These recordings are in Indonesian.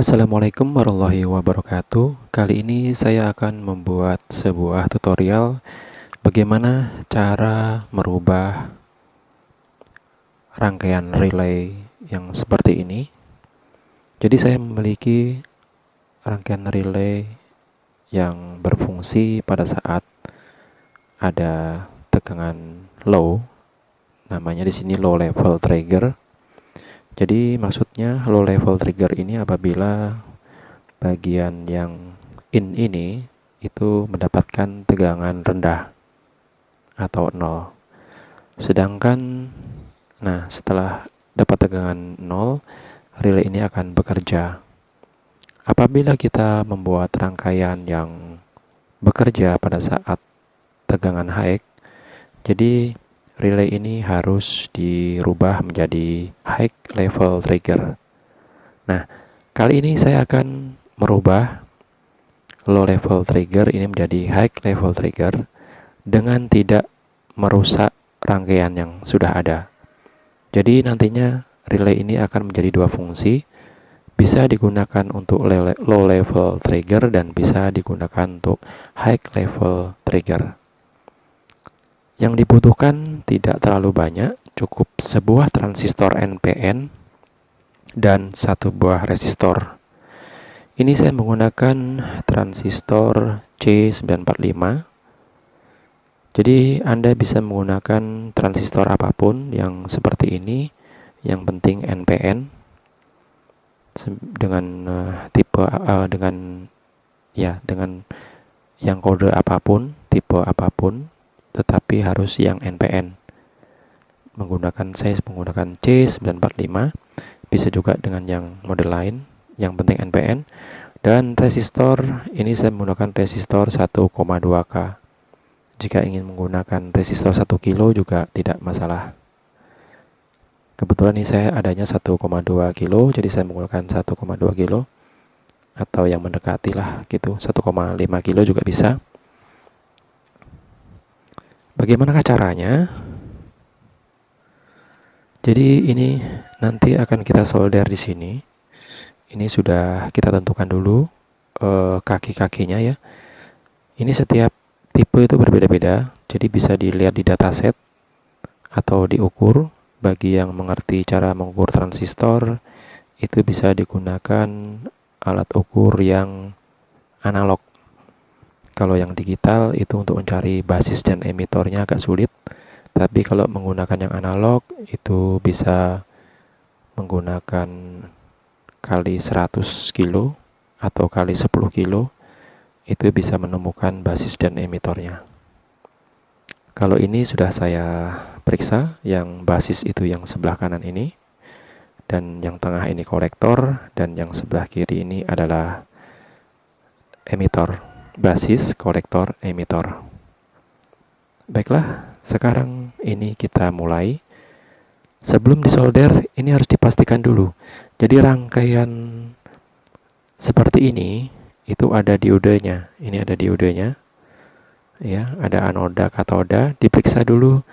Assalamualaikum warahmatullahi wabarakatuh. Kali ini saya akan membuat sebuah tutorial bagaimana cara merubah rangkaian relay yang seperti ini. Jadi saya memiliki rangkaian relay yang berfungsi pada saat ada tegangan low, namanya di sini low level trigger. Jadi maksudnya low level trigger ini apabila bagian yang in ini itu mendapatkan tegangan rendah atau 0. Sedangkan setelah dapat tegangan 0, relay ini akan bekerja. Apabila kita membuat rangkaian yang bekerja pada saat tegangan high, jadi relay ini harus dirubah menjadi high level trigger. Nah, kali ini saya akan merubah low level trigger ini menjadi high level trigger dengan tidak merusak rangkaian yang sudah ada. Jadi nantinya relay ini akan menjadi dua fungsi, bisa digunakan untuk low level trigger dan bisa digunakan untuk high level trigger. Yang dibutuhkan tidak terlalu banyak, cukup sebuah transistor NPN dan satu buah resistor. Ini saya menggunakan transistor C945. Jadi Anda bisa menggunakan transistor apapun yang seperti ini, yang penting NPN dengan dengan yang kode apapun, tipe apapun, tetapi harus yang NPN. Saya menggunakan C945, bisa juga dengan yang model lain, yang penting NPN. Dan resistor ini saya menggunakan resistor 1,2K. Jika ingin menggunakan resistor 1 kilo juga tidak masalah. Kebetulan ini saya adanya 1,2 kilo, jadi saya menggunakan 1,2 kilo atau yang mendekati lah gitu, 1,5 kilo juga bisa. Bagaimanakah caranya? Jadi ini nanti akan kita solder di sini. Ini sudah kita tentukan dulu kaki-kakinya ya. Ini setiap tipe itu berbeda-beda, jadi bisa dilihat di dataset atau diukur. Bagi yang mengerti cara mengukur transistor, itu bisa digunakan alat ukur yang analog. Kalau yang digital itu untuk mencari basis dan emitornya agak sulit, tapi kalau menggunakan yang analog itu bisa menggunakan kali 100 kilo atau kali 10 kilo, itu bisa menemukan basis dan emitornya. Kalau ini sudah saya periksa, yang basis itu yang sebelah kanan ini, dan yang tengah ini kolektor, dan yang sebelah kiri ini adalah emitor. Basis, kolektor, emitor. Baiklah, sekarang ini kita mulai. Sebelum disolder, ini harus dipastikan dulu. Jadi rangkaian seperti ini, itu ada diodenya. Ini ada diodenya. Ya, ada anoda, katoda. Diperiksa dulu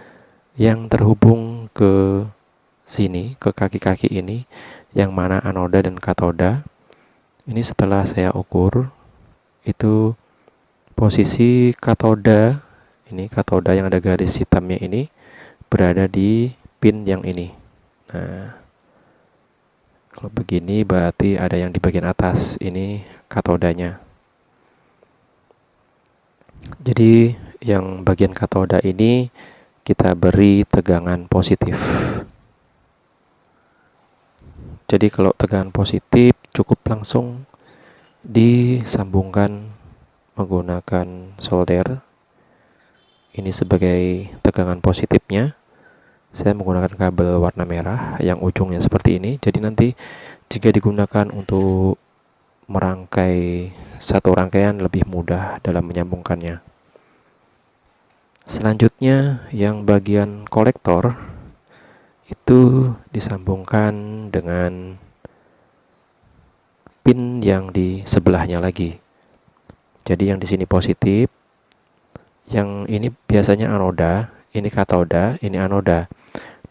yang terhubung ke sini, ke kaki-kaki ini, yang mana anoda dan katoda. Ini setelah saya ukur, itu posisi katoda, ini katoda yang ada garis hitamnya ini, berada di pin yang ini. Nah, kalau begini berarti ada yang di bagian atas, ini katodanya. Jadi yang bagian katoda ini kita beri tegangan positif. Jadi kalau tegangan positif cukup langsung disambungkan menggunakan solder. Ini sebagai tegangan positifnya. Saya menggunakan kabel warna merah yang ujungnya seperti ini. Jadi nanti jika digunakan untuk merangkai satu rangkaian lebih mudah dalam menyambungkannya. Selanjutnya yang bagian kolektor itu disambungkan dengan pin yang di sebelahnya lagi. Jadi yang di sini positif, yang ini biasanya anoda, ini katoda, ini anoda.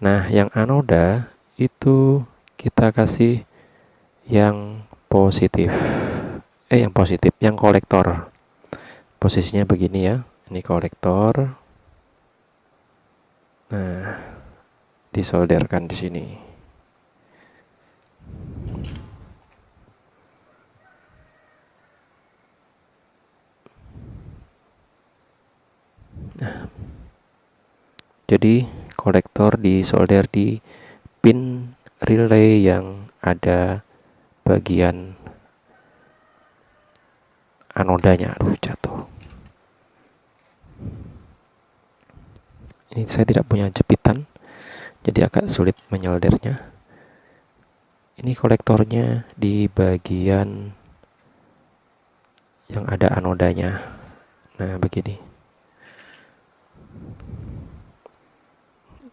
Nah, yang anoda itu kita kasih yang positif. Yang positif, yang kolektor. Posisinya begini ya. Ini kolektor. Nah, disolderkan di sini. Nah, jadi kolektor disolder di pin relay yang ada bagian anodanya. Aduh, jatuh. Ini saya tidak punya jepitan, jadi agak sulit menyoldernya. Ini kolektornya di bagian yang ada anodanya. Nah, begini.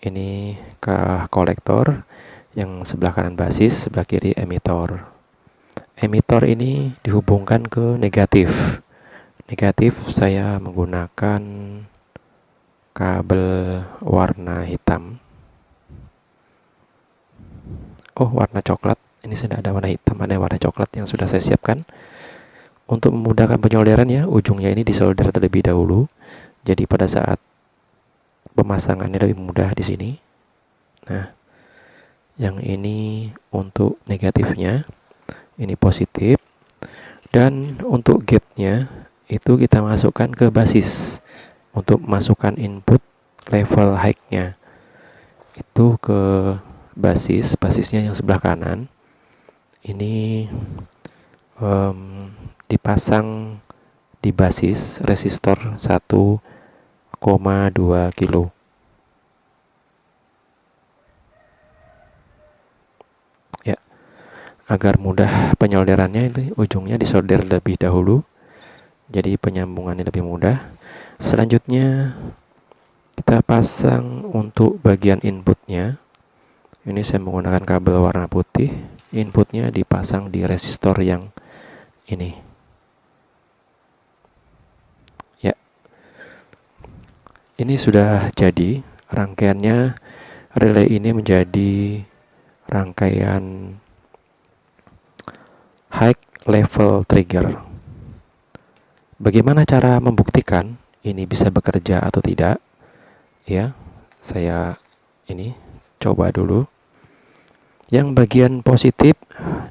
Ini ke kolektor, yang sebelah kanan basis, sebelah kiri emitor. Emitor ini dihubungkan ke negatif. Negatif saya menggunakan kabel warna hitam. Oh, warna coklat. Ini sudah ada warna hitam, ada warna coklat yang sudah saya siapkan. Untuk memudahkan penyolderan ya, ujungnya ini disolder terlebih dahulu. Jadi pada saat pemasangannya lebih mudah di sini. Nah, yang ini untuk negatifnya, ini positif. Dan untuk gate-nya itu kita masukkan ke basis. Untuk masukkan input level high-nya itu ke basis, basisnya yang sebelah kanan. Ini dipasang di basis resistor 1,2 kilo. Ya, agar mudah penyolderannya itu ujungnya disolder lebih dahulu. Jadi penyambungannya lebih mudah. Selanjutnya kita pasang untuk bagian inputnya. Ini saya menggunakan kabel warna putih. Inputnya dipasang di resistor yang ini. Ya, ini sudah jadi rangkaiannya. Relay ini menjadi rangkaian high level trigger. Bagaimana cara membuktikan ini bisa bekerja atau tidak? Ya, saya ini coba dulu. Yang bagian positif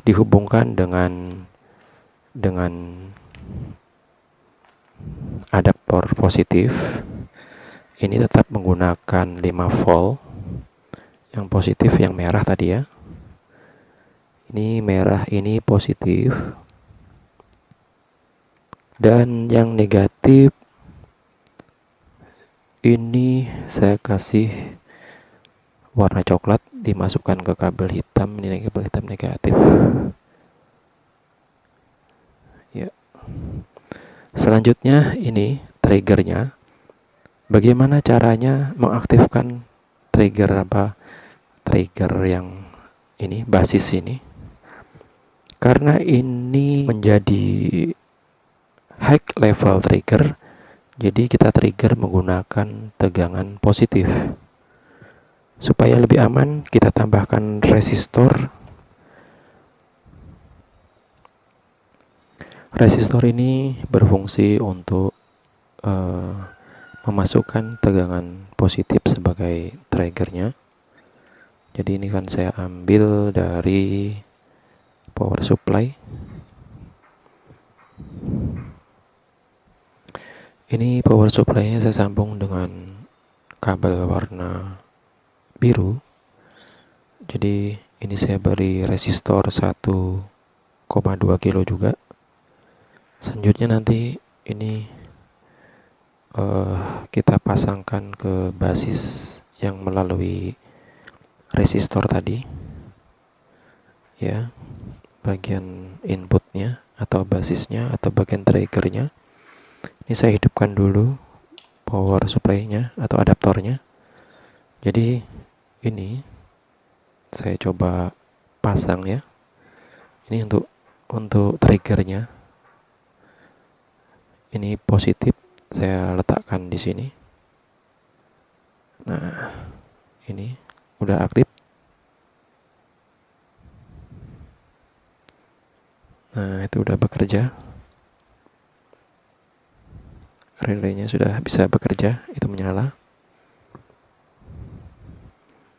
dihubungkan dengan adaptor positif. Ini tetap menggunakan 5 volt. Yang positif yang merah tadi ya. Ini merah, ini positif. Dan yang negatif ini saya kasih warna coklat, dimasukkan ke kabel hitam. Ini kabel hitam negatif. Ya. Selanjutnya ini triggernya. Bagaimana caranya mengaktifkan trigger trigger yang ini, basis ini? Karena ini menjadi high level trigger, jadi kita trigger menggunakan tegangan positif. Supaya lebih aman, kita tambahkan resistor. Resistor ini berfungsi untuk memasukkan tegangan positif sebagai triggernya. Jadi ini kan saya ambil dari power supply. Ini power supply-nya saya sambung dengan kabel warna biru. Jadi ini saya beri resistor 1,2 kilo juga. Selanjutnya nanti ini kita pasangkan ke basis yang melalui resistor tadi. Ya, bagian inputnya atau basisnya atau bagian triggernya. Ini saya hidupkan dulu power supply-nya atau adaptornya. Jadi ini saya coba pasang ya. Ini untuk triggernya. Ini positif, saya letakkan di sini. Nah, ini udah aktif. Nah, itu udah bekerja. Relaynya sudah bisa bekerja, itu menyala.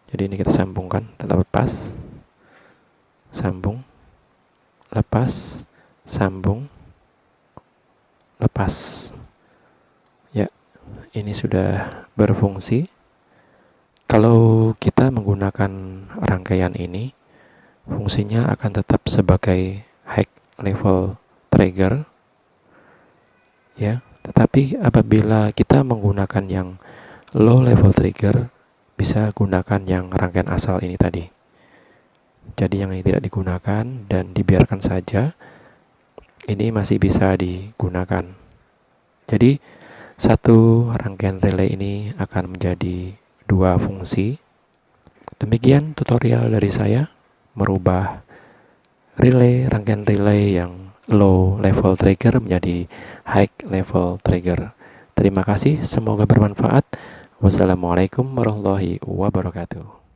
Jadi ini kita sambungkan, kita lepas, sambung, lepas, sambung, lepas. Ya, ini sudah berfungsi. Kalau kita menggunakan rangkaian ini, fungsinya akan tetap sebagai high level trigger, ya. Tetapi apabila kita menggunakan yang low level trigger, bisa gunakan yang rangkaian asal ini tadi. Jadi yang ini tidak digunakan dan dibiarkan saja, ini masih bisa digunakan. Jadi satu rangkaian relay ini akan menjadi dua fungsi. Demikian tutorial dari saya merubah rangkaian relay yang low level trigger menjadi high level trigger. Terima kasih, semoga bermanfaat. Wassalamualaikum warahmatullahi wabarakatuh.